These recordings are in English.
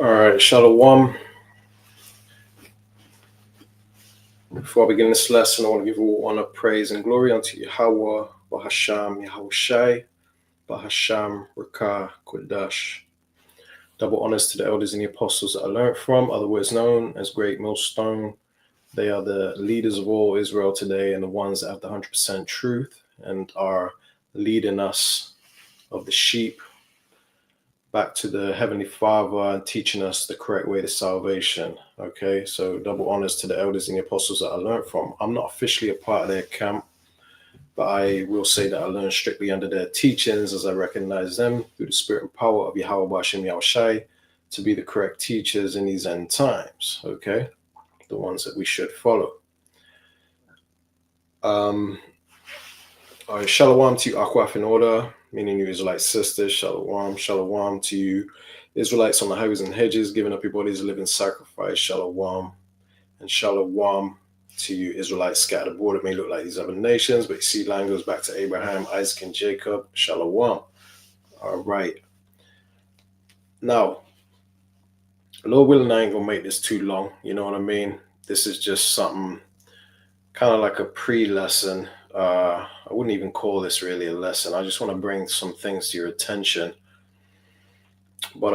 All right, Shalom. Before I begin this lesson, I want to give all honor, praise, and glory unto Yahweh, Bahasham, Yahushai, Bahasham, Rakah, Kodash. Double honors to the elders and the apostles that I learned from, otherwise known as Great Millstone. They are the leaders of all Israel today and the ones that have the 100% truth and are leading us of the sheep back to the Heavenly Father and teaching us the correct way to salvation. Okay, so double honors to the elders and the apostles that I learned from. I'm not officially a part of their camp, but I will say that I learned strictly under their teachings as I recognize them through the spirit and power of Yahweh Bashem Yahushai to be the correct teachers in these end times. Okay, the ones that we should follow. All right, shalom to you, Akwaf in order, meaning you Israelite sisters. Shalom, shalom to you, Israelites on the highways and hedges, giving up your bodies a living sacrifice. Shalom, and shalom to you, Israelites scattered abroad. It may look like these other nations, but your seed line goes back to Abraham, Isaac, and Jacob. Shalom. All right. Now, Lord willing, I ain't gonna make this too long. You know what I mean? This is just something kind of like a pre-lesson. I wouldn't even call this really a lesson. I just want to bring some things to your attention. But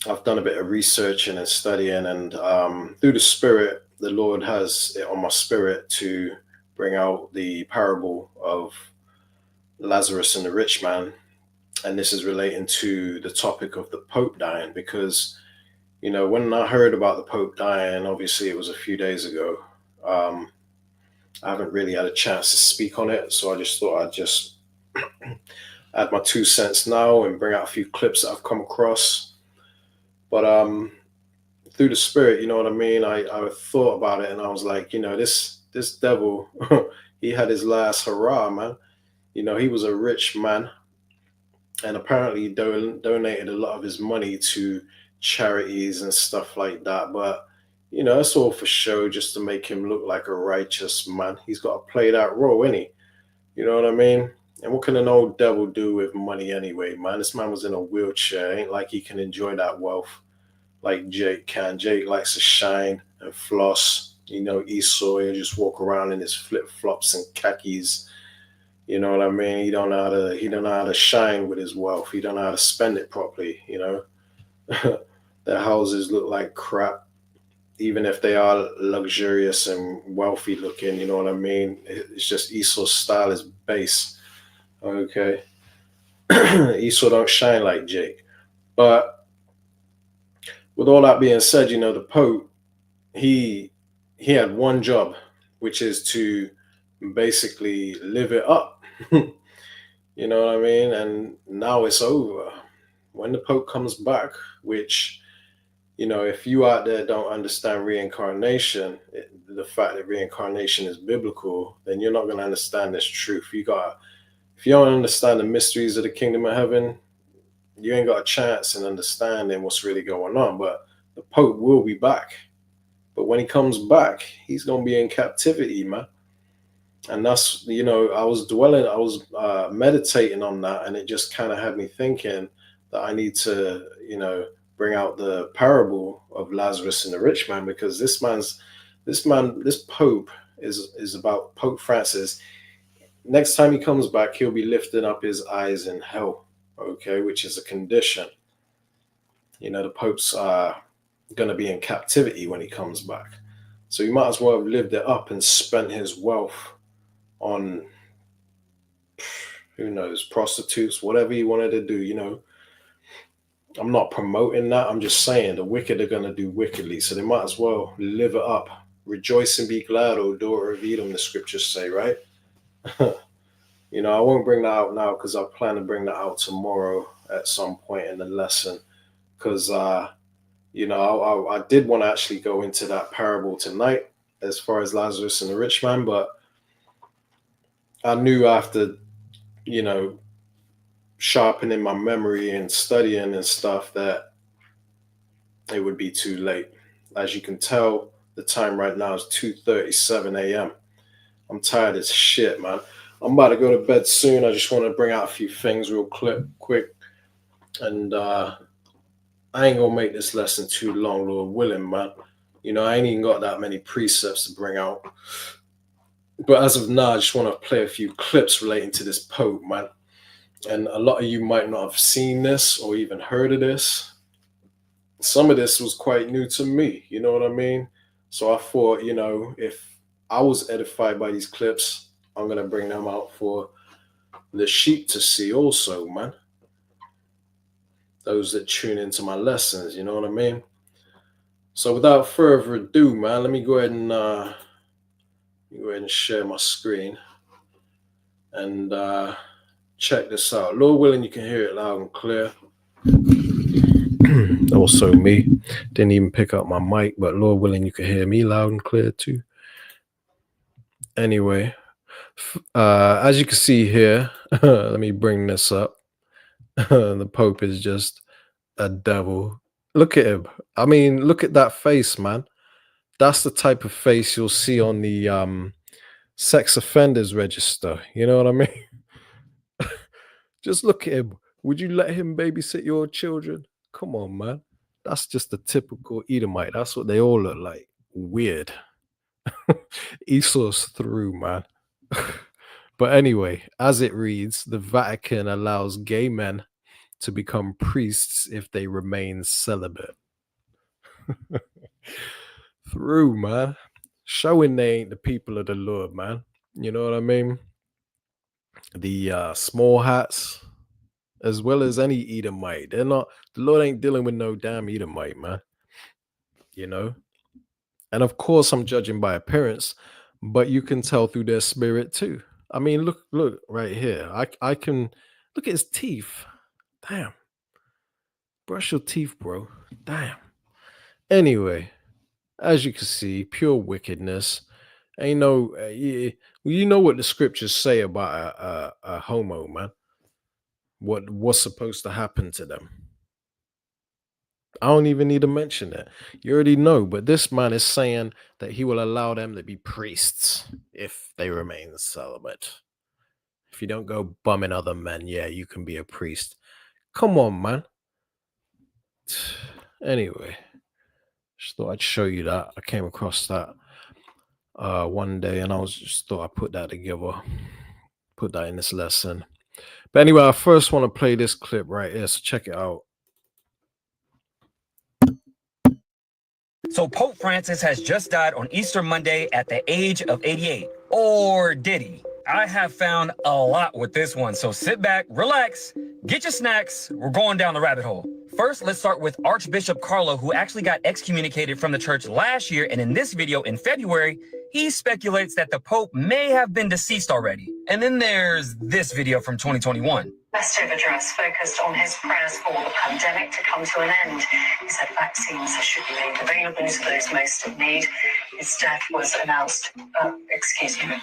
I've done a bit of researching and studying, and through the Spirit, the Lord has it on my spirit to bring out the parable of Lazarus and the rich man. And this is relating to the topic of the Pope dying, because, you know, when I heard about the Pope dying, obviously it was a few days ago. I haven't really had a chance to speak on it, so I just thought I'd just add my 2 cents now and bring out a few clips that I've come across. But through the Spirit, you know what I mean, I thought about it and I was like, you know, this devil, he had his last hurrah, man. You know, he was a rich man and apparently donated a lot of his money to charities and stuff like that. But you know, it's all for show, just to make him look like a righteous man. He's got to play that role, ain't he? You know what I mean? And what can an old devil do with money anyway, man? This man was in a wheelchair. Ain't like he can enjoy that wealth like Jake can. Jake likes to shine and floss. You know, Esau, he'll just walk around in his flip-flops and khakis. You know what I mean? He don't know how to shine with his wealth. He don't know how to spend it properly, you know? Their houses look like crap, even if they are luxurious and wealthy looking, you know what I mean? It's just Esau's style is base. Okay. Esau don't shine like Jake. But with all that being said, you know, the Pope, he had one job, which is to basically live it up. You know what I mean? And now it's over. When the Pope comes back, which, you know, if you out there don't understand reincarnation, the fact that reincarnation is biblical, then you're not going to understand this truth. If you don't understand the mysteries of the kingdom of heaven, you ain't got a chance in understanding what's really going on. But the Pope will be back. But when he comes back, he's going to be in captivity, man. And that's, you know, I was meditating on that, and it just kind of had me thinking that I need to, you know, bring out the parable of Lazarus and the rich man, because this Pope is about Pope Francis. Next time he comes back, he'll be lifting up his eyes in hell, okay, which is a condition. You know, the Pope's going to be in captivity when he comes back. So he might as well have lived it up and spent his wealth on, who knows, prostitutes, whatever he wanted to do, you know. I'm not promoting that. I'm just saying the wicked are going to do wickedly. So they might as well live it up. Rejoice and be glad, O daughter of Edom, the scriptures say, right? You know, I won't bring that out now because I plan to bring that out tomorrow at some point in the lesson. Because, you know, I did want to actually go into that parable tonight as far as Lazarus and the rich man. But I knew after, you know, sharpening my memory and studying and stuff that it would be too late. As you can tell, the time right now is 2:37 a.m. I'm tired as shit, man. I'm about to go to bed soon. I just want to bring out a few things real quick. And I ain't gonna make this lesson too long, Lord willing, man. You know, I ain't even got that many precepts to bring out. But as of now, I just want to play a few clips relating to this Pope, man. And a lot of you might not have seen this or even heard of this. Some of this was quite new to me, you know what I mean? So I thought, you know, if I was edified by these clips, I'm going to bring them out for the sheep to see also, man. Those that tune into my lessons, you know what I mean? So without further ado, man, let me go ahead and share my screen and check this out. Lord willing, you can hear it loud and clear. Also me, didn't even pick up my mic, but Lord willing, you can hear me loud and clear too. Anyway, as you can see here, let me bring this up. The Pope is just a devil. Look at him. I mean, look at that face, man. That's the type of face you'll see on the sex offenders register. You know what I mean? Just look at him. Would you let him babysit your children? Come on, man. That's just a typical Edomite. That's what they all look like. Weird. Esau's through, man. But anyway, as it reads, the Vatican allows gay men to become priests if they remain celibate. Through, man. Showing they ain't the people of the Lord, man. You know what I mean? The small hats, as well as any Edomite. They're not, the Lord ain't dealing with no damn Edomite, man. You know? And of course, I'm judging by appearance, but you can tell through their spirit too. I mean, look right here. I can look at his teeth. Damn. Brush your teeth, bro. Damn. Anyway, as you can see, pure wickedness. Ain't no, you know what the scriptures say about a homo, man. What's supposed to happen to them? I don't even need to mention it. You already know, but this man is saying that he will allow them to be priests if they remain celibate. If you don't go bumming other men, yeah, you can be a priest. Come on, man. Anyway, just thought I'd show you that. I came across that one day, and I was just thought I'd put that together, put that in this lesson. But anyway, I first want to play this clip right here, so check it out. So Pope Francis has just died on Easter Monday at the age of 88. Or did he? I have found a lot with this one, so sit back, relax, get your snacks. We're going down the rabbit hole. First, let's start with Archbishop Carlo, who actually got excommunicated from the church last year, and in this video in February, he speculates that the Pope may have been deceased already. And then there's this video from 2021. Festive address focused on his prayers for the pandemic to come to an end. He said vaccines should be made available to those most in need. His death was announced. Excuse me.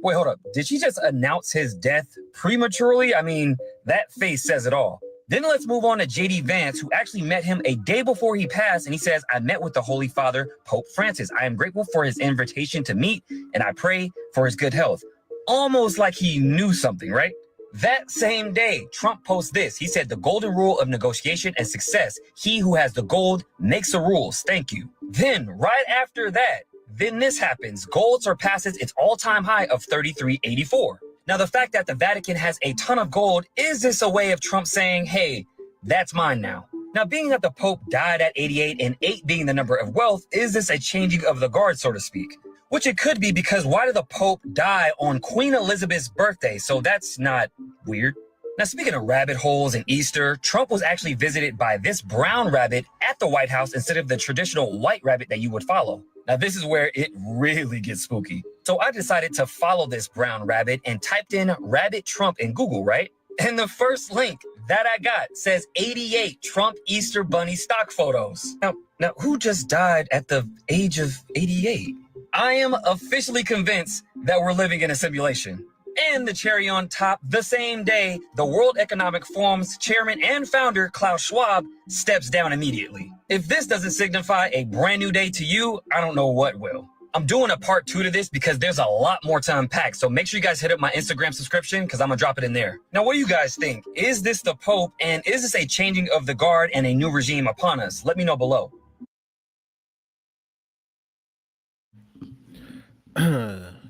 Wait, hold up. Did she just announce his death prematurely? I mean, that face says it all. Then let's move on to J.D. Vance, who actually met him a day before he passed, and he says, I met with the Holy Father, Pope Francis. I am grateful for his invitation to meet, and I pray for his good health. Almost like he knew something, right? That same day, Trump posts this. He said, the golden rule of negotiation and success. He who has the gold makes the rules. Thank you. Then, right after that, then this happens. Gold surpasses its all-time high of 33.84. Now, the fact that the Vatican has a ton of gold, is this a way of Trump saying, hey, that's mine now? Now, being that the Pope died at 88 and 8 being the number of wealth, is this a changing of the guard, so to speak? Which it could be, because why did the Pope die on Queen Elizabeth's birthday? So that's not weird. Now, speaking of rabbit holes and Easter, Trump was actually visited by this brown rabbit at the White House instead of the traditional white rabbit that you would follow. Now, this is where it really gets spooky. So I decided to follow this brown rabbit and typed in Rabbit Trump in Google, right? And the first link that I got says 88 Trump Easter Bunny stock photos. Now, who just died at the age of 88? I am officially convinced that we're living in a simulation. And the cherry on top, the same day, the World Economic Forum's chairman and founder, Klaus Schwab, steps down immediately. If this doesn't signify a brand new day to you, I don't know what will. I'm doing a part 2 to this because there's a lot more to unpack. So make sure you guys hit up my Instagram subscription because I'm going to drop it in there. Now, what do you guys think? Is this the Pope, and is this a changing of the guard and a new regime upon us? Let me know below.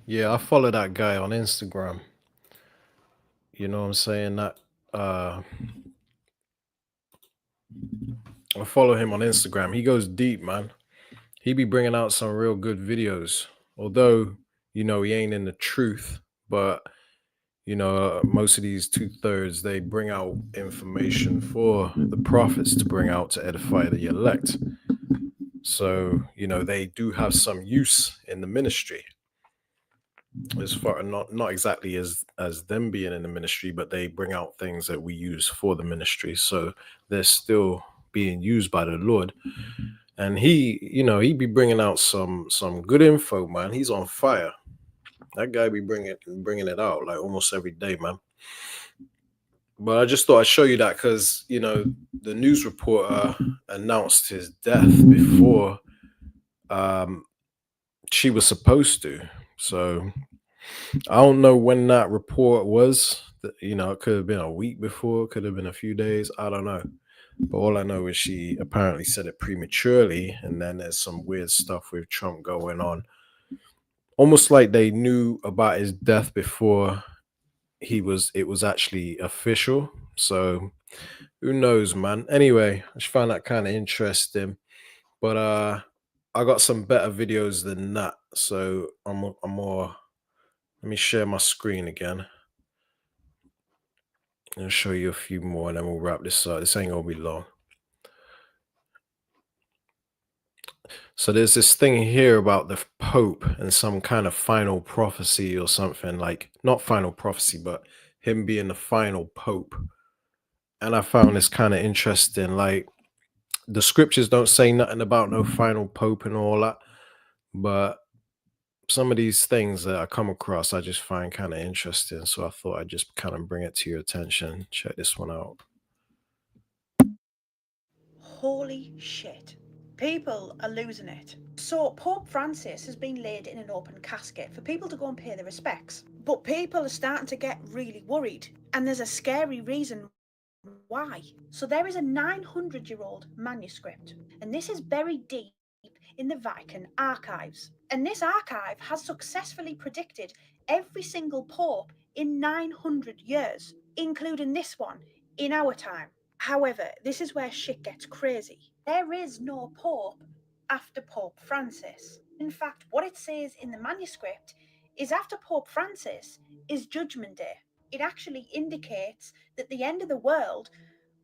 Yeah, I follow that guy on Instagram. You know what I'm saying? That I follow him on Instagram. He goes deep, man. He be bringing out some real good videos. Although, he ain't in the truth, but most of these 2/3, they bring out information for the prophets to bring out to edify the elect. So, they do have some use in the ministry. As far not exactly as them being in the ministry, but they bring out things that we use for the ministry. So they're still being used by the Lord. And he be bringing out some good info, man. He's on fire. That guy be bringing it out like almost every day, man. But I just thought I'd show you that because the news reporter announced his death before she was supposed to. So I don't know when that report was. It could have been a week before, could have been a few days. I don't know. But all I know is she apparently said it prematurely, and then there's some weird stuff with Trump going on. Almost like they knew about his death before it was actually official. So who knows, man? Anyway, I just found that kind of interesting. But I got some better videos than that. So I'm more. Let me share my screen again. I'll show you a few more and then we'll wrap this up. This ain't gonna be long. So there's this thing here about the Pope and some kind of final prophecy or something, like not final prophecy, but him being the final Pope. And I found this kind of interesting. Like the scriptures don't say nothing about no final Pope and all that, but some of these things that I come across, I just find kind of interesting. So I thought I'd just kind of bring it to your attention. Check this one out. Holy shit. People are losing it. So Pope Francis has been laid in an open casket for people to go and pay their respects. But people are starting to get really worried. And there's a scary reason why. So there is a 900-year-old manuscript. And this is buried deep in the Vatican archives. And this archive has successfully predicted every single pope in 900 years, including this one in our time. However, this is where shit gets crazy. There is no pope after Pope Francis. In fact, what it says in the manuscript is after Pope Francis is Judgment Day. It actually indicates that the end of the world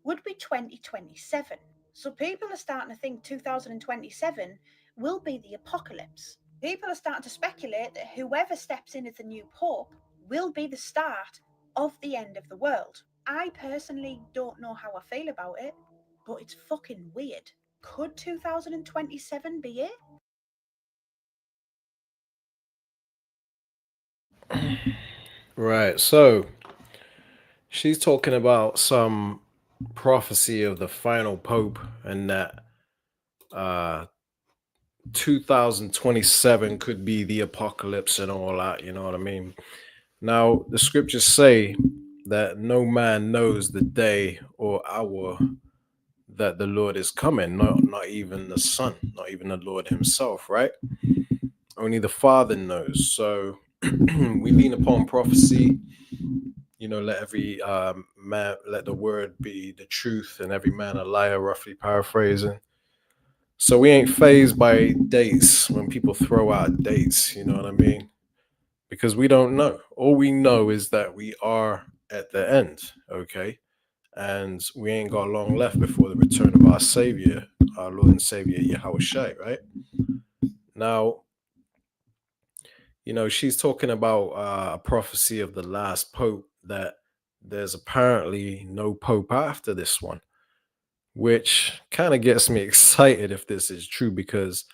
would be 2027. So people are starting to think 2027 will be the apocalypse. People are starting to speculate that whoever steps in as the new pope will be the start of the end of the world. I personally don't know how I feel about it, but it's fucking weird. Could 2027 be it? Right. So she's talking about some prophecy of the final pope and that 2027 could be the apocalypse and all that, you know what I mean? Now, the scriptures say that no man knows the day or hour that the Lord is coming, not even the Son, not even the Lord himself, right? Only the Father knows. So we lean upon prophecy, let every man, let the word be the truth and every man a liar, roughly paraphrasing. So we ain't fazed by dates when people throw out dates, you know what I mean? Because we don't know. All we know is that we are at the end, okay? And we ain't got long left before the return of our Savior, our Lord and Savior, Yahushua, right? Now, she's talking about a prophecy of the last Pope that there's apparently no Pope after this one, which kind of gets me excited if this is true because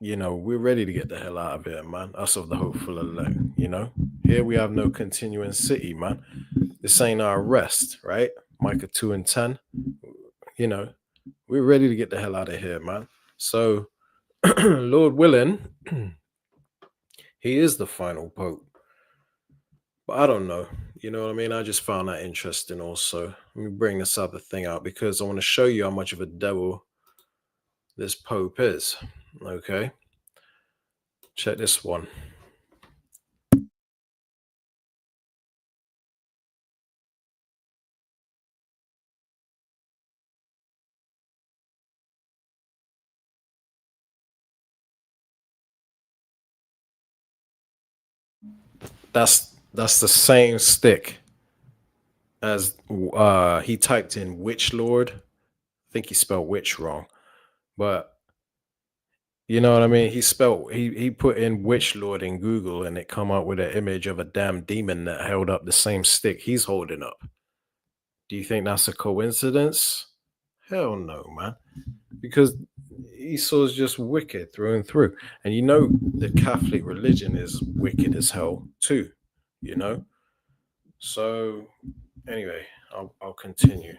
we're ready to get the hell out of here, man. Us of the hopeful elect, Here we have no continuing city, man. This ain't our rest, right? Micah 2:10. We're ready to get the hell out of here, man. So Lord willing, he is the final pope. But I don't know. You know what I mean? I just found that interesting also. Let me bring this other thing out because I want to show you how much of a devil this pope is. Okay. Check this one. That's the same stick as he typed in witch lord. I think he spelled witch wrong, but you know what I mean. He put in witch lord in Google and it come up with an image of a damn demon that held up the same stick he's holding up. Do you think that's a coincidence? Hell no, man. Because Esau's just wicked through and through, and you know the Catholic religion is wicked as hell too. You know. So anyway, I'll continue.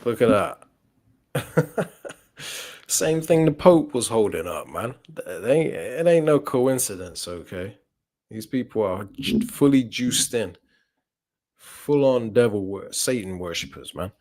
Look at that. Same thing the Pope was holding up, man. It ain't no coincidence, okay? These people are fully juiced in, full on Satan worshippers, man.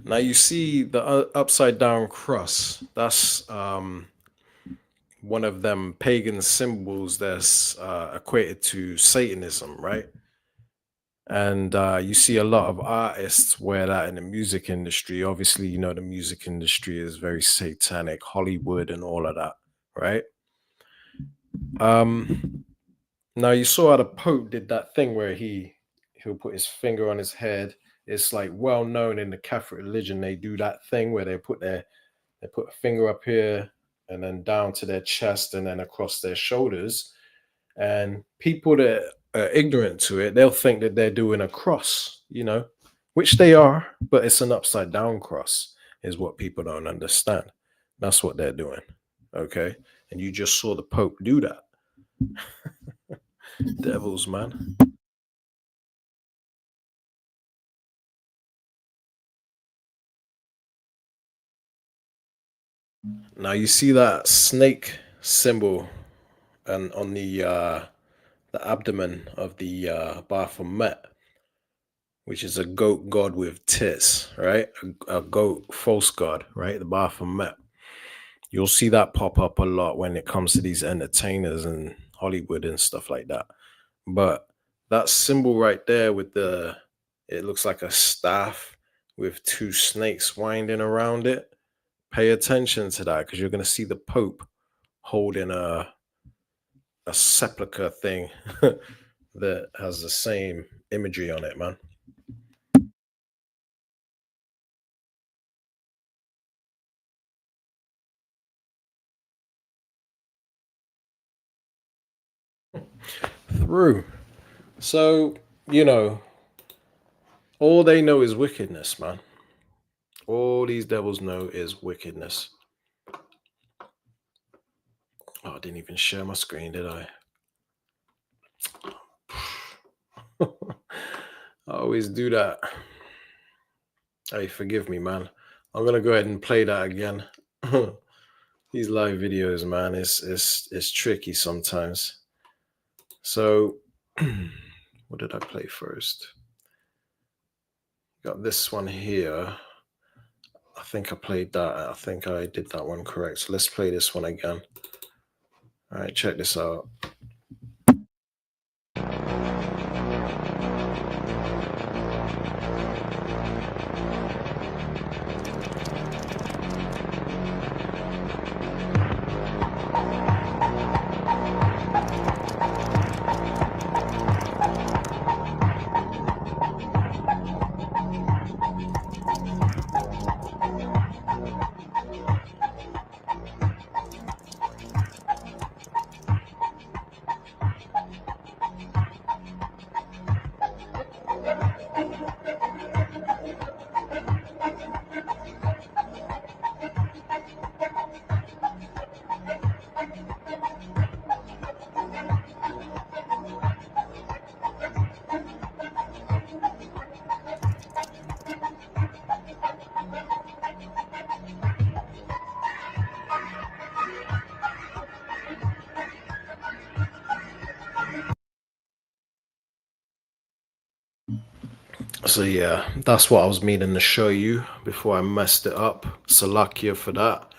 Now you see the upside down cross. That's one of them pagan symbols that's equated to Satanism, right? And you see a lot of artists wear that in the music industry. Obviously, you know, the music industry is very satanic, Hollywood and all of that, right? Now you saw how the Pope did that thing where he'll put his finger on his head. It's like well known in the Catholic religion. They do that thing where they put a finger up here and then down to their chest and then across their shoulders. And people that are ignorant to it, they'll think that they're doing a cross, you know, which they are, but it's an upside down cross, is what people don't understand. That's what they're doing. Okay. And you just saw the Pope do that. Devils, man. Now you see that snake symbol and on the abdomen of the Baphomet, which is a goat god with tits, right? A goat false god, right? The Baphomet. You'll see that pop up a lot when it comes to these entertainers and Hollywood and stuff like that. But that symbol right there with it looks like a staff with two snakes winding around it. Pay attention to that because you're going to see the Pope holding a sepulcher thing that has the same imagery on it, man. Through. So, you know, all they know is wickedness, man. All these devils know is wickedness. Oh, I didn't even share my screen, did I? I always do that. Hey, forgive me, man. I'm gonna go ahead and play that again. These live videos, man, it's tricky sometimes. So, what did I play first? Got this one here. I think I played that. I think I did that one correct. So let's play this one again. All right, check this out. So yeah, that's what I was meaning to show you before I messed it up. Salakia for that.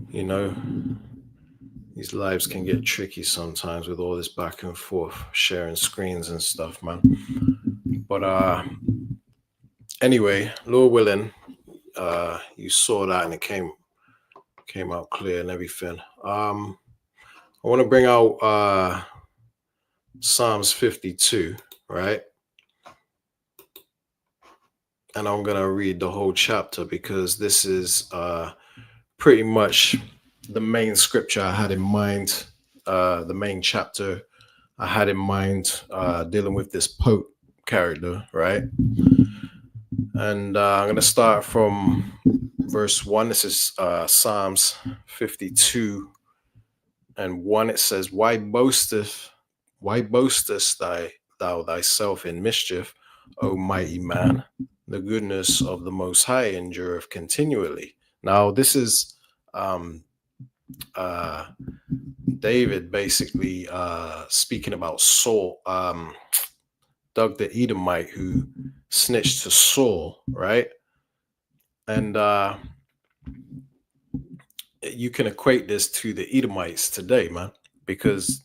You know, these lives can get tricky sometimes with all this back and forth, sharing screens and stuff, man. But anyway, Lord willing, you saw that and it came out clear and everything. I want to bring out Psalms 52, right? And I'm gonna read the whole chapter because this is pretty much the main scripture I had in mind, the main chapter I had in mind, dealing with this Pope character, right? And I'm going to start from verse 1. This is Psalms 52 and 1. It says, why boastest thou thyself in mischief, O mighty man? The goodness of the Most High endureth continually. Now, this is uh, David basically speaking about Saul, Doug the Edomite, who snitched to Saul, right? And you can equate this to the Edomites today, man, because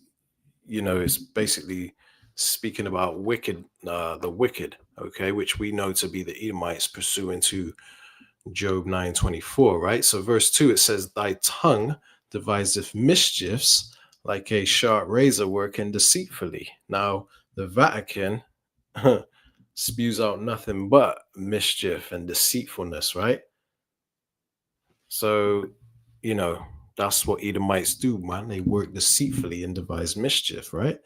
it's basically speaking about the wicked, okay, which we know to be the Edomites, pursuant to Job 9:24, right? So verse 2, it says, thy tongue deviseth mischiefs like a sharp razor working deceitfully. Now, the Vatican spews out nothing but mischief and deceitfulness, right? So, that's what Edomites do, man. They work deceitfully and devise mischief, right?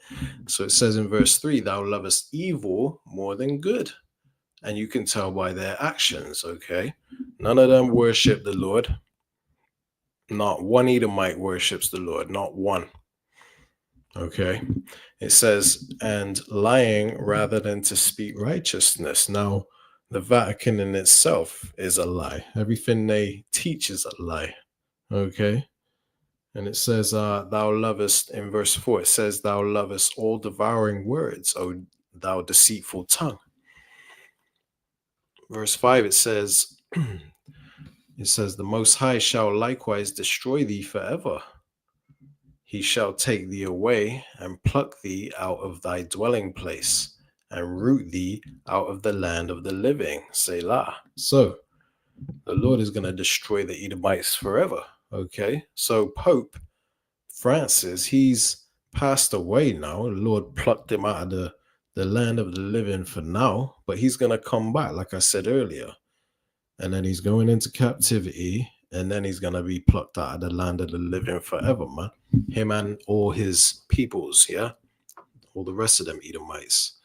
So it says in verse 3, thou lovest evil more than good. And you can tell by their actions, okay? None of them worship the Lord. Not one Edomite worships the Lord, not one. Okay. It says, and lying rather than to speak righteousness. Now, the Vatican in itself is a lie. Everything they teach is a lie. Okay. And it says, thou lovest, in verse 4, it says, thou lovest all devouring words, O thou deceitful tongue. Verse 5, it says, the Most High shall likewise destroy thee forever. He shall take thee away and pluck thee out of thy dwelling place and root thee out of the land of the living. Selah. So the Lord is going to destroy the Edomites forever. Okay. So Pope Francis, he's passed away now. The Lord plucked him out of the land of the living for now, but he's going to come back, like I said earlier. And then he's going into captivity, and then he's going to be plucked out of the land of the living forever, man. Him and all his peoples, yeah? All the rest of them Edomites.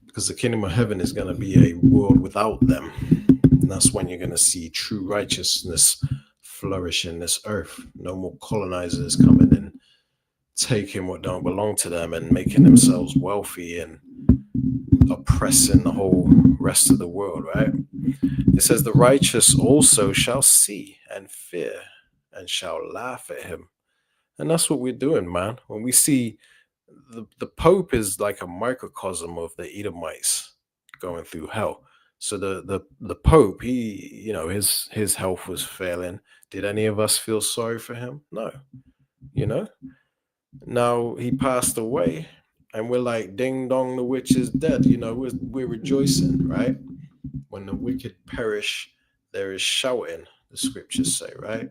Because the kingdom of heaven is going to be a world without them. And that's when you're going to see true righteousness flourish in this earth. No more colonizers coming in, taking what don't belong to them and making themselves wealthy and oppressing the whole rest of the world, right? It says, the righteous also shall see and fear and shall laugh at him. And that's what we're doing, man. When we see the Pope is like a microcosm of the Edomites going through hell. So the Pope, he, his health was failing. Did any of us feel sorry for him? No. Now he passed away, and we're like, ding dong, the witch is dead. We're rejoicing, right? When the wicked perish, there is shouting, the scriptures say, right?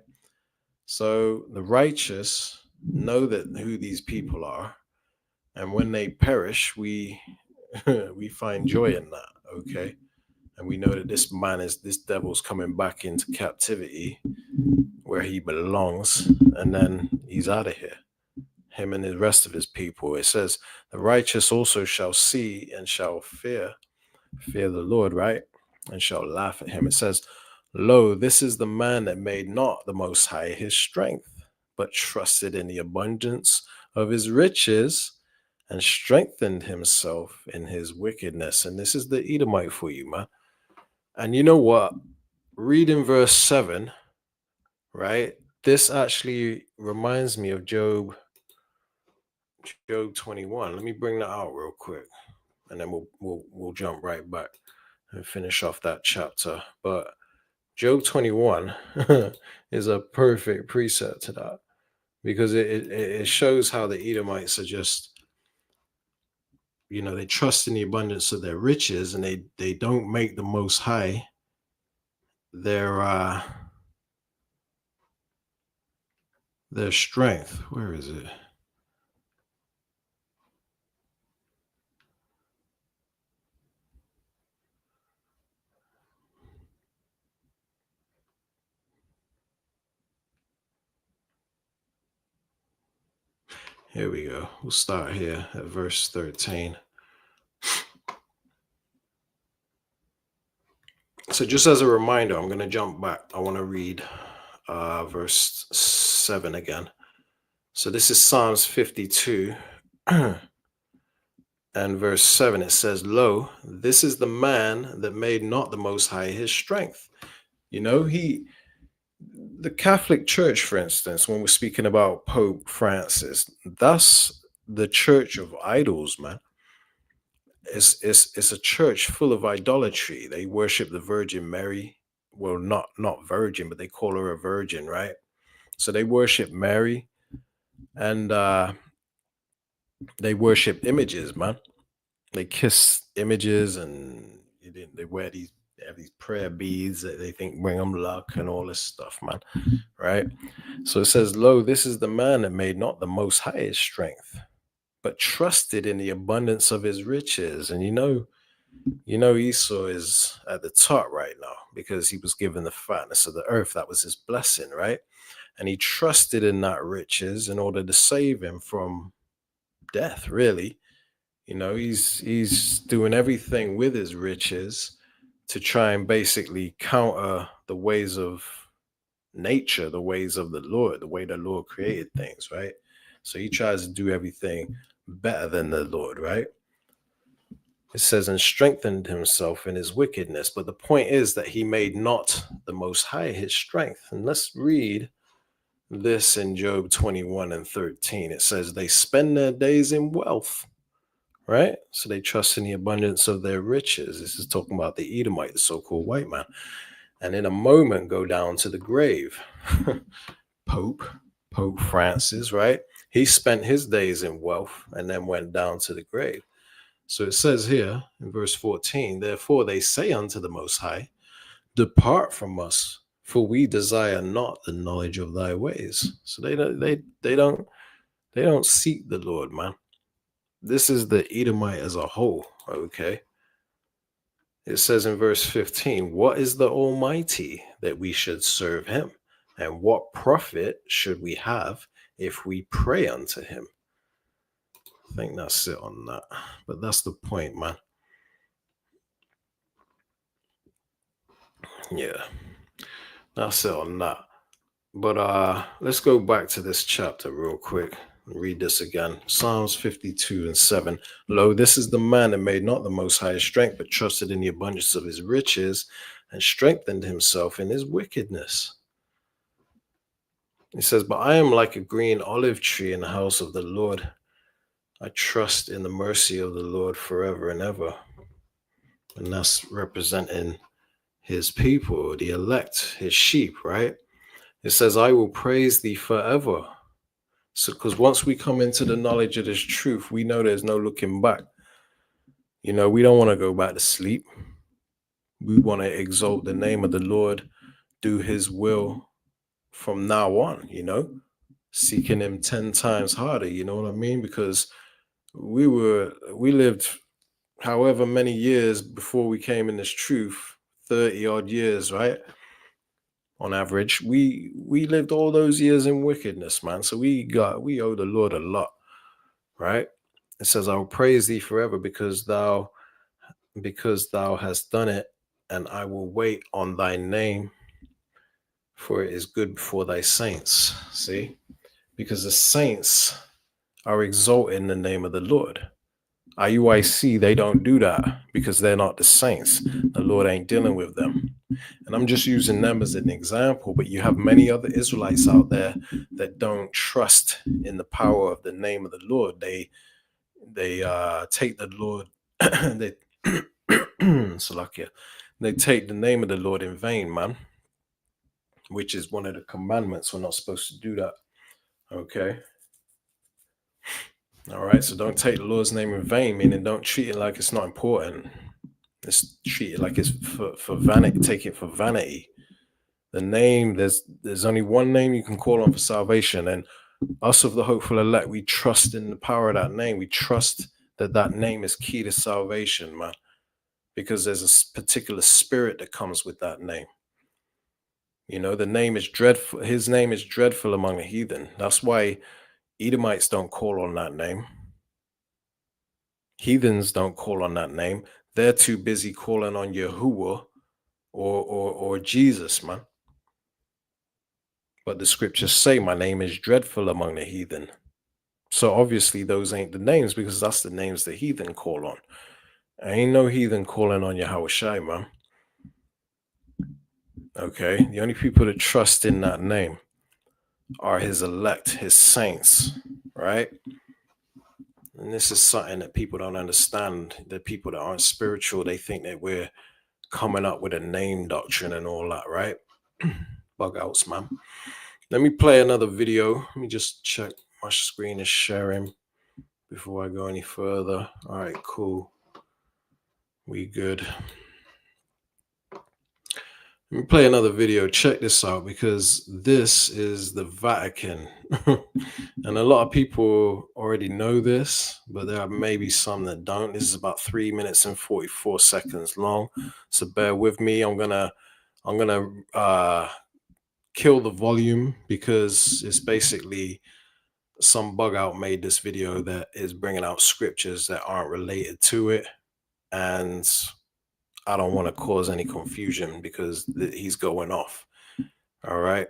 So the righteous know that who these people are, and when they perish, we we find joy in that, okay? And we know that this devil's coming back into captivity where he belongs, and then he's out of here. Him and the rest of his people. It says, the righteous also shall see and shall fear the Lord, right? And shall laugh at him. It says, lo, this is the man that made not the Most High his strength, but trusted in the abundance of his riches and strengthened himself in his wickedness. And this is the Edomite for you, man. And you know what? Reading verse 7, right? This actually reminds me of Job 21. Let me bring that out real quick. and then we'll jump right back and finish off that chapter. But Job 21 is a perfect preset to that, because it shows how the Edomites are just, they trust in the abundance of their riches, and they don't make the Most High their strength. Where is it? Here we go. We'll start here at verse 13. So just as a reminder, I'm going to jump back. I want to read verse 7 again. So this is Psalms 52 and verse 7. It says, "Lo, this is the man that made not the Most High his strength." The Catholic Church, for instance, when we're speaking about Pope Francis, that's the church of idols, man. It's a church full of idolatry. They worship the Virgin Mary. Well, not virgin, but they call her a virgin, right? So they worship Mary, and they worship images, man. They kiss images, and they have these prayer beads that they think bring them luck and all this stuff, man. Right? So it says, "Lo, this is the man that made not the Most High his strength, but trusted in the abundance of his riches." And Esau is at the top right now because he was given the fatness of the earth. That was his blessing, right? And he trusted in that riches in order to save him from death, really. He's doing everything with his riches to try and basically counter the ways of nature, the ways of the Lord, the way the Lord created things, right? So he tries to do everything better than the Lord, right? It says, "and strengthened himself in his wickedness." But the point is that he made not the Most High his strength. And let's read this in Job 21 and 13. It says, "They spend their days in wealth." Right? So they trust in the abundance of their riches. This is talking about the Edomite, the so-called white man. "And in a moment go down to the grave." Pope Francis, right? He spent his days in wealth and then went down to the grave. So it says here in verse 14, "Therefore they say unto the Most High, Depart from us, for we desire not the knowledge of thy ways." So they don't seek the Lord, man. This is the Edomite as a whole, okay? It says in verse 15, "What is the Almighty that we should serve him? And what profit should we have if we pray unto him?" I think that's it on that. But that's the point, man. Yeah, that's it on that. But let's go back to this chapter real quick. Read this again. Psalms 52 and 7. "Lo, this is the man that made not the Most High his strength, but trusted in the abundance of his riches, and strengthened himself in his wickedness." He says, "But I am like a green olive tree in the house of the Lord. I trust in the mercy of the Lord forever and ever." And that's representing his people, the elect, his sheep, right? It says, "I will praise thee forever." So, because once we come into the knowledge of this truth, we know there's no looking back. We don't want to go back to sleep. We want to exalt the name of the Lord, do his will from now on, seeking him 10 times harder. You know what I mean? Because we lived however many years before we came in this truth, 30 odd years, right? On average, we lived all those years in wickedness, man. So we owe the Lord a lot, right? It says, "I will praise thee forever because thou hast done it, and I will wait on thy name, for it is good before thy saints." See? Because the saints are exalting the name of the Lord. IUIC, they don't do that because they're not the saints. The Lord ain't dealing with them. And I'm just using them as an example, but you have many other Israelites out there that don't trust in the power of the name of the Lord. They take the Lord they Salakia, they take the name of the Lord in vain, man, which is one of the commandments. We're not supposed to do that. Okay. All right. So don't take the Lord's name in vain, meaning don't treat it like it's not important. Let's treat it like it's for vanity. Take it for vanity. The name, there's only one name you can call on for salvation, and us of the hopeful elect, we trust in the power of that name. We trust that that name is key to salvation, man, because there's a particular spirit that comes with that name. You know, the name is dreadful. His name is dreadful among the heathen. That's why Edomites don't call on that name. Heathens don't call on that name. They're too busy calling on Yahuwah or Jesus, man. But the scriptures say my name is dreadful among the heathen. So obviously those ain't the names, because that's the names the heathen call on. Ain't no heathen calling on Yahweh Shai, man. Okay, the only people that trust in that name are his elect, his saints, right? And this is something that people don't understand. The people that aren't spiritual, they think that we're coming up with a name doctrine and all that, right? Bug outs, man. Let me play another video. Let me just check my screen is sharing before I go any further. All right, cool. We good. Let me play another video. Check this out, because this is the Vatican. And a lot of people already know this, but there are maybe some that don't. This is about 3 minutes and 44 seconds long. So bear with me. I'm gonna kill the volume, because it's basically some bug out made this video that is bringing out scriptures that aren't related to it. And I don't want to cause any confusion because he's going off. All right.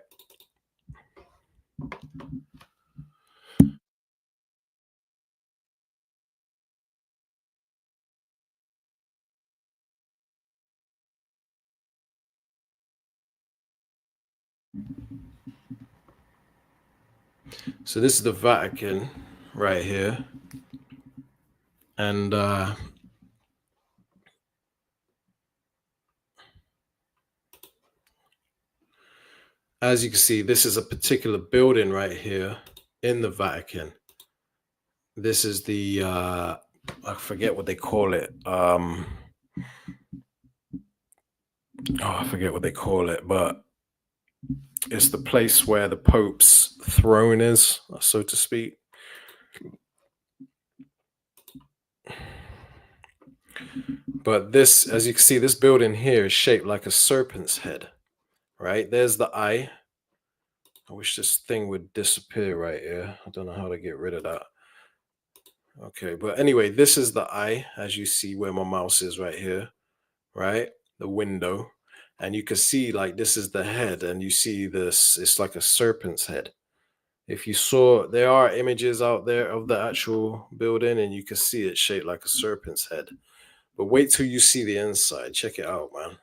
So this is the Vatican right here. And as you can see, this is a particular building right here in the Vatican. This is the, I forget what they call it. I forget what they call it, but it's the place where the Pope's throne is, so to speak. But this, as you can see, this building here is shaped like a serpent's head, right? There's the eye. I wish this thing would disappear right here. I don't know how to get rid of that. Okay, but anyway, this is the eye, as you see where my mouse is right here, right? The window. And you can see, like, this is the head, and you see this, it's like a serpent's head. If you saw, there are images out there of the actual building, and you can see it shaped like a serpent's head. But wait till you see the inside. Check it out, man.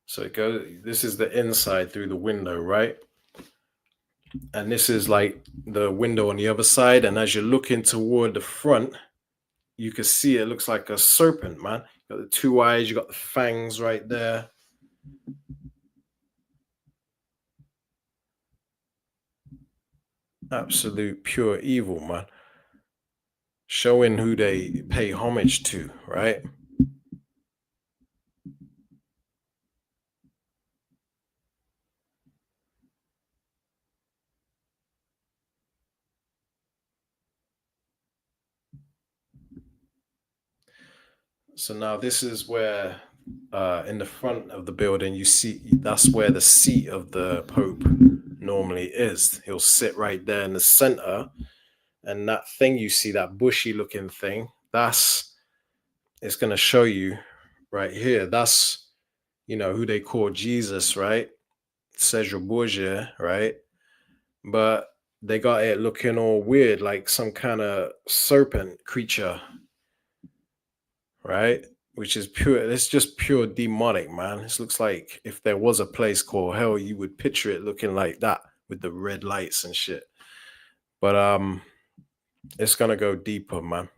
So it goes, this is the inside through the window, right? And this is like the window on the other side. And as you're looking toward the front, you can see it looks like a serpent, man. You got the two eyes, you got the fangs right there. Absolute pure evil, man. Showing who they pay homage to, right? So now this is where, in the front of the building, you see, that's where the seat of the Pope normally is. He'll sit right there in the center. And that thing you see, that bushy looking thing, it's going to show you right here. That's, you know, who they call Jesus, right? Cedric Borgia, right? But they got it looking all weird, like some kind of serpent creature, right? which is pure. It's just pure demonic, man. This looks like if there was a place called hell, you would picture it looking like that with the red lights and shit. But it's gonna go deeper, man.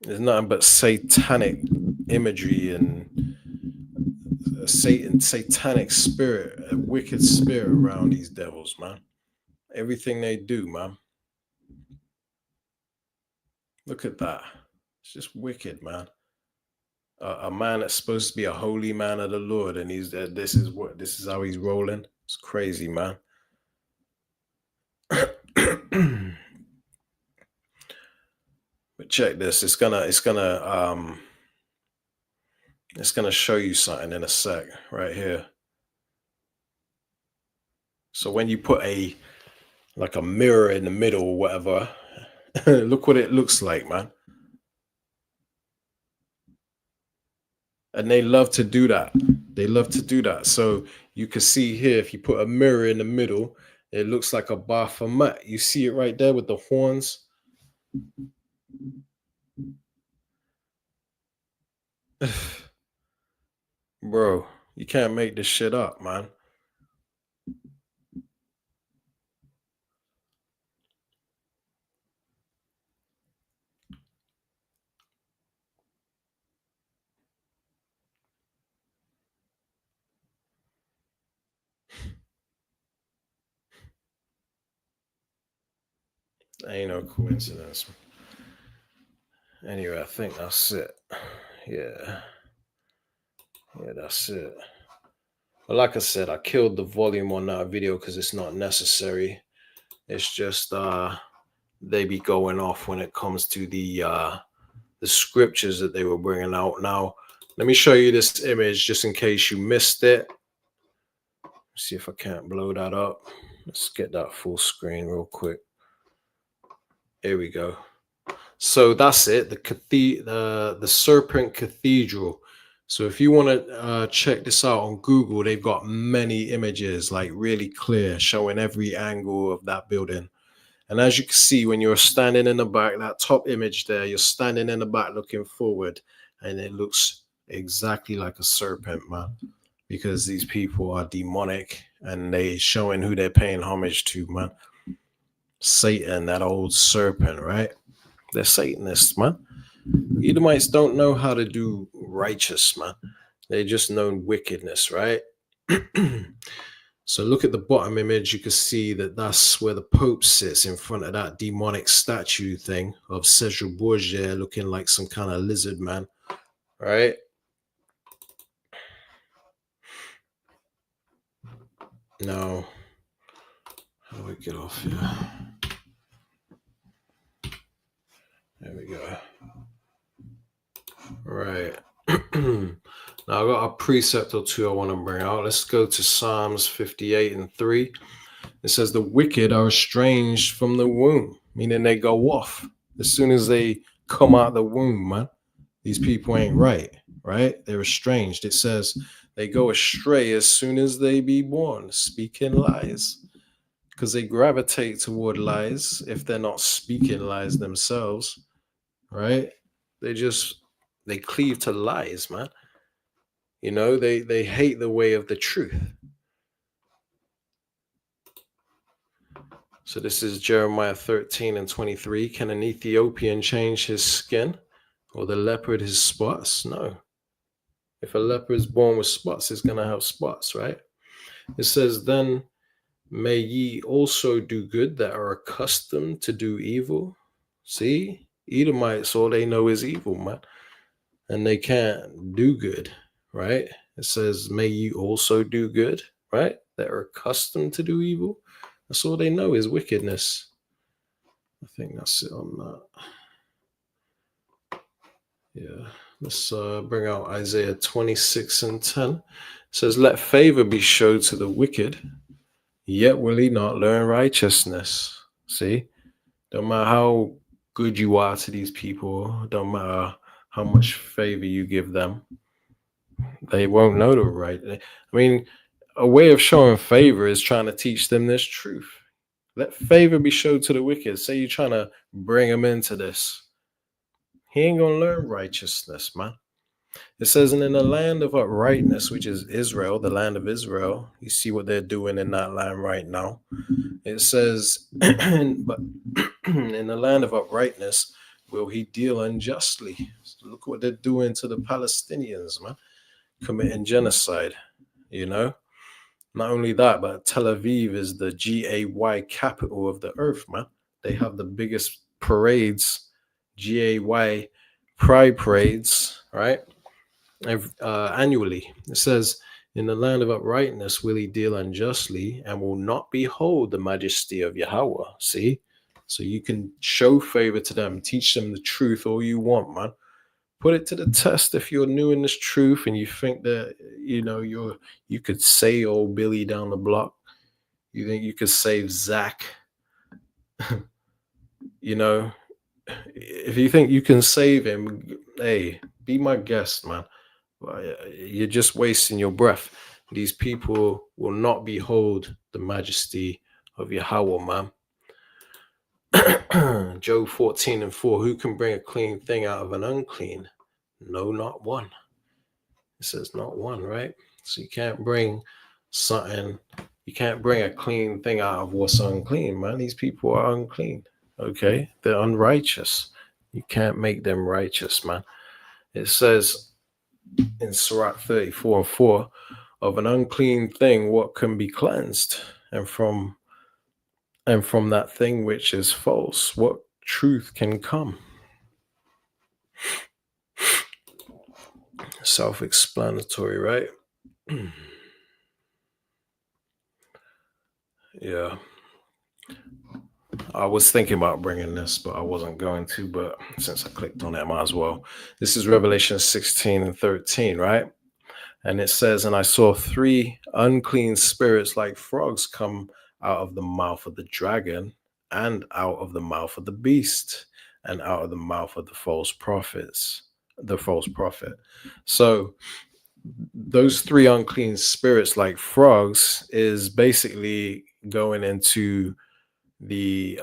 There's nothing but satanic imagery and satanic spirit, a wicked spirit around these devils, man. Everything they do, man. Look at that. It's just wicked, man. A man that's supposed to be a holy man of the Lord, and this is how he's rolling. It's crazy, man. But check this. It's gonna show you something in a sec right here. So when you put a mirror in the middle or whatever, look what it looks like, man. And they love to do that. They love to do that. So you can see here, if you put a mirror in the middle, it looks like a Baphomet. You see it right there with the horns. Bro, you can't make this shit up, man. Ain't no coincidence. Anyway, I think that's it. Yeah, that's it. But like I said, I killed the volume on that video because it's not necessary. It's just they be going off when it comes to the scriptures that they were bringing out. Now, let me show you this image just in case you missed it. Let's see if I can't blow that up. Let's get that full screen real quick. Here we go. So that's it, the Serpent Cathedral. So if you want to check this out on Google, they've got many images, like really clear, showing every angle of that building. And as you can see, when you're standing in the back, that top image there, you're standing in the back looking forward, and it looks exactly like a serpent, man, because these people are demonic and they showing who they're paying homage to, man. Satan, that old serpent, right? They're Satanists, man. Edomites don't know how to do righteous, man. They just know wickedness, right? So look at the bottom image. You can see that that's where the Pope sits in front of that demonic statue thing of Cesare Borgia, looking like some kind of lizard man, right? Now, how do we get off here? There we go. Right. Now I got a precept or two I want to bring out. Let's go to Psalms 58 and 3. It says the wicked are estranged from the womb, meaning they go off as soon as they come out of the womb, man. These people ain't right? They're estranged. It says they go astray as soon as they be born, speaking lies, because they gravitate toward lies if they're not speaking lies themselves, right? They cleave to lies, man. You know, they hate the way of the truth. So this is Jeremiah 13 and 23. Can an Ethiopian change his skin, or the leopard his spots? No. If a leopard is born with spots, it's going to have spots, right? It says, then may ye also do good that are accustomed to do evil. See, Edomites, all they know is evil, man. And they can't do good, right? It says, may you also do good, right? That are accustomed to do evil. That's all they know is wickedness. I think that's it on that. Yeah. Let's bring out Isaiah 26 and 10. It says, let favor be showed to the wicked, yet will he not learn righteousness. See? Don't matter how good you are to these people, don't matter how much favor you give them, they won't know the right. I mean, a way of showing favor is trying to teach them this truth. Let favor be showed to the wicked. Say you're trying to bring them into this. He ain't gonna learn righteousness, man. It says, and in the land of uprightness, which is Israel, the land of Israel, you see what they're doing in that land right now. It says, but in the land of uprightness, will he deal unjustly? So look what they're doing to the Palestinians, man, committing genocide, you know? Not only that, but Tel Aviv is the GAY capital of the earth, man. They have the biggest parades, GAY pride parades, right? Annually. It says, in the land of uprightness will he deal unjustly and will not behold the majesty of Yahweh. See? So you can show favor to them, teach them the truth all you want, man. Put it to the test if you're new in this truth and you think that, you know, you could say old Billy down the block. You think you could save Zach. You know, if you think you can save him, hey, be my guest, man. You're just wasting your breath. These people will not behold the majesty of Yahweh, man. Job 14:4, who can bring a clean thing out of an unclean? No, not one. It says not one, right? So you can't bring a clean thing out of what's unclean, man. These people are unclean, okay? They're unrighteous. You can't make them righteous, man. It says in Sirach 34:4, of an unclean thing, what can be cleansed? And from that thing which is false, what truth can come? Self-explanatory, right? Yeah. I was thinking about bringing this, but I wasn't going to. But since I clicked on it, I might as well. This is Revelation 16:13, right? And it says, and I saw 3 unclean spirits like frogs come out of the mouth of the dragon and out of the mouth of the beast and out of the mouth of the false prophet. So those 3 unclean spirits like frogs is basically going into the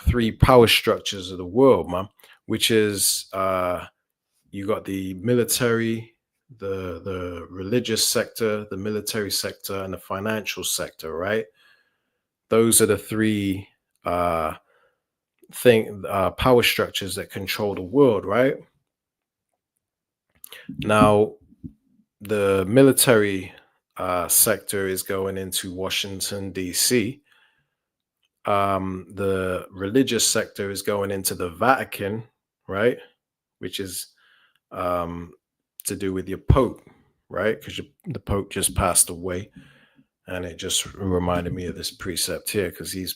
3 power structures of the world, man, which is you got the military, the religious sector, the military sector, and the financial sector, right? Those are the 3 power structures that control the world, right? Now, the military sector is going into Washington, D.C. The religious sector is going into the Vatican, right? Which is to do with your Pope, right? Because the Pope just passed away. And it just reminded me of this precept here, because he's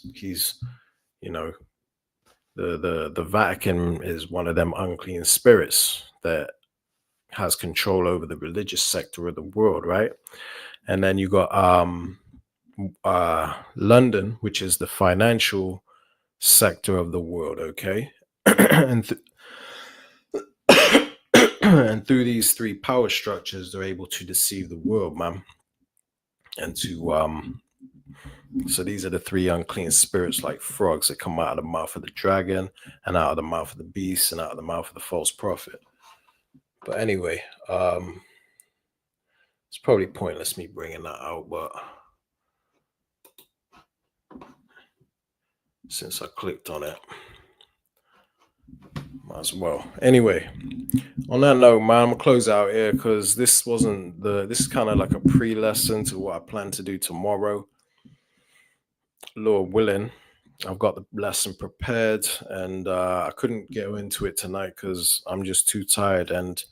you know, the Vatican is one of them unclean spirits that has control over the religious sector of the world, right? And then you got London, which is the financial sector of the world, okay? and and through these 3 power structures, they're able to deceive the world, man. And to so these are the 3 unclean spirits like frogs that come out of the mouth of the dragon and out of the mouth of the beast and out of the mouth of the false prophet. But anyway, it's probably pointless me bringing that out, but since I clicked on it, might as well. Anyway, on that note, man, I'm gonna close out here because this is kind of like a pre-lesson to what I plan to do tomorrow. Lord willing, I've got the lesson prepared, and I couldn't get into it tonight because I'm just too tired, and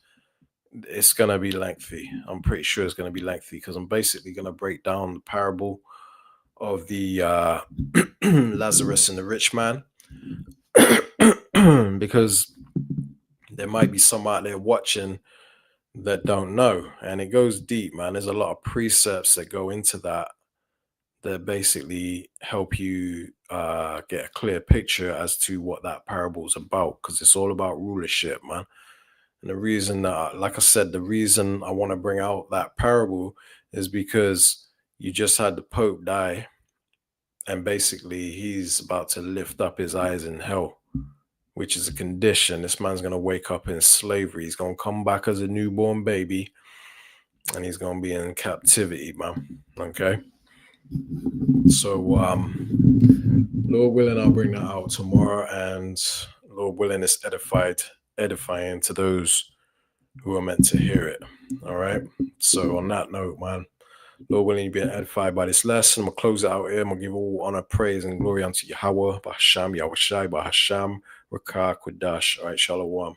it's gonna be lengthy. I'm pretty sure it's gonna be lengthy because I'm basically gonna break down the parable of the Lazarus and the rich man. Because there might be some out there watching that don't know, and it goes deep, man. There's a lot of precepts that go into that basically help you get a clear picture as to what that parable is about, because it's all about rulership, man. And the reason that, like I said, the reason I want to bring out that parable is because you just had the Pope die, and basically he's about to lift up his eyes in hell which is a condition. This man's going to wake up in slavery. He's going to come back as a newborn baby, and he's going to be in captivity, man. Okay? So, Lord willing, I'll bring that out tomorrow, and Lord willing, it's edifying to those who are meant to hear it. All right? So, on that note, man, Lord willing, you be edified by this lesson. I'm going to close it out here. I'm going to give all honor, praise, and glory unto Yahweh, Bahasham, Yahweh Shai, Bahasham, Rakah, Quadash. All right, Shalom.